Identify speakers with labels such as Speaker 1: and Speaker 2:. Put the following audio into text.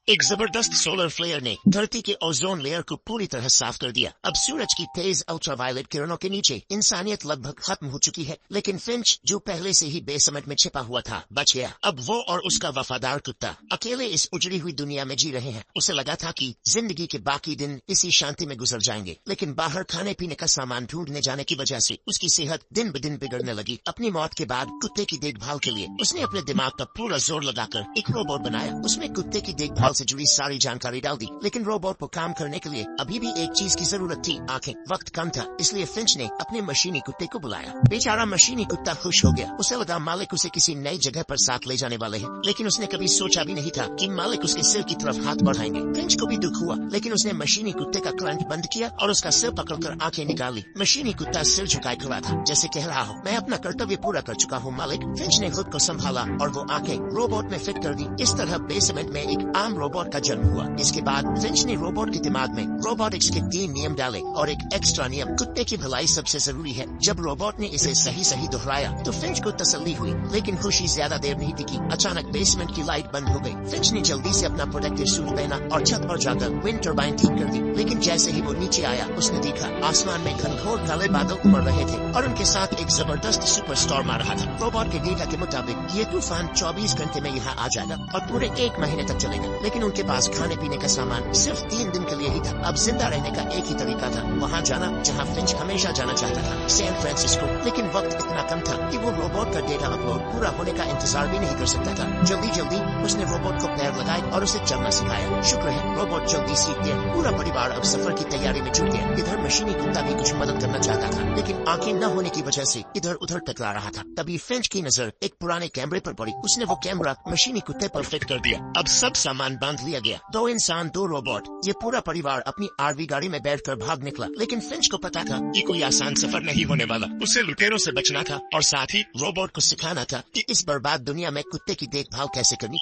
Speaker 1: एक जबरदस्त solar flare ने धरती के ओजोन लेयर को पूरी तरह साफ कर दिया। अब सूरज की तेज अल्ट्रावायलेट किरणों के नीचे इंसानियत लगभग खत्म हो चुकी है, लेकिन फिंच जो पहले से ही बेसमझ में छिपा हुआ था बच गया। अब वो और उसका वफादार कुत्ता अकेले इस उजड़ी हुई दुनिया में जी रहे हैं। उसे लगा था कि जिंदगी के बाकी दिन इसी शांति में गुजर जाएंगे, लेकिन बाहर खाने पीने का सामान ढूंढने जाने की वजह से उसकी सेहत दिन ब दिन बिगड़ने लगी। अपनी मौत के बाद कुत्ते की देखभाल के लिए उसने अपने दिमाग पर पूरा जोर लगाकर एक रोबोट बनाया। उसमें कुत्ते की देखभाल से जुड़ी सारी जानकारी डाल दी, लेकिन रोबोट को काम करने के लिए अभी भी एक चीज की जरूरत थी, आंखें। वक्त कम था, इसलिए फिंच ने अपने मशीनी कुत्ते को बुलाया। बेचारा मशीनी कुत्ता खुश हो गया। उसे लगा मालिक उसे किसी नई जगह पर साथ ले जाने वाले हैं, लेकिन उसने कभी सोचा भी नहीं था कि मालिक उसके सिर की तरफ हाथ बढ़ाएंगे। फिंच को भी दुख हुआ, लेकिन उसने मशीनी कुत्ते का करंट बंद किया और उसका सिर पकड़कर आंखें निकाली। मशीनी कुत्ता सिर झुकाए खड़ा था, जैसे कह रहा हो, मैं अपना कर्तव्य पूरा कर चुका हूँ मालिक। फिंच ने खुद को संभाला और वो आंखें रोबोट में फिट कर दी। इस तरह बेसमेंट में एक आम रोबोट का जन्म हुआ। इसके बाद फिंच ने रोबोट के दिमाग में रोबोटिक्स के 3 नियम डाले और एक एक्स्ट्रा नियम, कुत्ते की भलाई सबसे जरूरी है। जब रोबोट ने इसे सही दोहराया तो फिंच को तसल्ली हुई, लेकिन खुशी ज्यादा देर नहीं टिकी। अचानक बेसमेंट की लाइट बंद हो गई। फिंच ने जल्दी से अपना प्रोटेक्टिव सूट पहना और छत पर जाकर विंड टर्बाइन ठीक कर दी, लेकिन जैसे ही वो नीचे आया उसने देखा आसमान में घनघोर काले बादल उमड़ रहे थे और उनके साथ एक जबरदस्त सुपर स्टॉर्म आ रहा था। रोबोट के डेटा के मुताबिक ये तूफान 24 घंटे में यहाँ आ जाएगा और पूरे 1 महीने तक चलेगा, लेकिन उनके पास खाने पीने का सामान सिर्फ 3 दिन के लिए ही था। अब जिंदा रहने का एक ही तरीका था, वहाँ जाना जहाँ फिंच हमेशा जाना चाहता था, सैन फ्रांसिस्को। लेकिन वक्त इतना कम था कि वो रोबोट का डेटा अपलोड पूरा होने का इंतजार भी नहीं कर सकता था। जल्दी उसने रोबोट को पैर लगाए और उसे चलना सिखाया। शुक्र है रोबोट जल्दी सीख गया। पूरा परिवार अब सफर की तैयारी में जुट गया। इधर मशीनी कुत्ता भी कुछ मदद करना चाहता था, लेकिन आंखें न होने की वजह से इधर उधर टकरा रहा था। तभी फिंच की नजर एक पुराने कैमरे पर पड़ी। उसने वो कैमरा मशीनी कुत्ते पर फिट कर दिया। अब सब सामान बांध लिया गया। 2 इंसान 2 रोबोट, ये पूरा परिवार अपनी आरवी गाड़ी में बैठकर भाग निकला। लेकिन फिंच को पता था कि कोई आसान सफर नहीं होने वाला। उसे लुटेरों से बचना था और साथ ही रोबोट को सिखाना था कि इस बर्बाद दुनिया में कुत्ते की देखभाल कैसे करनी।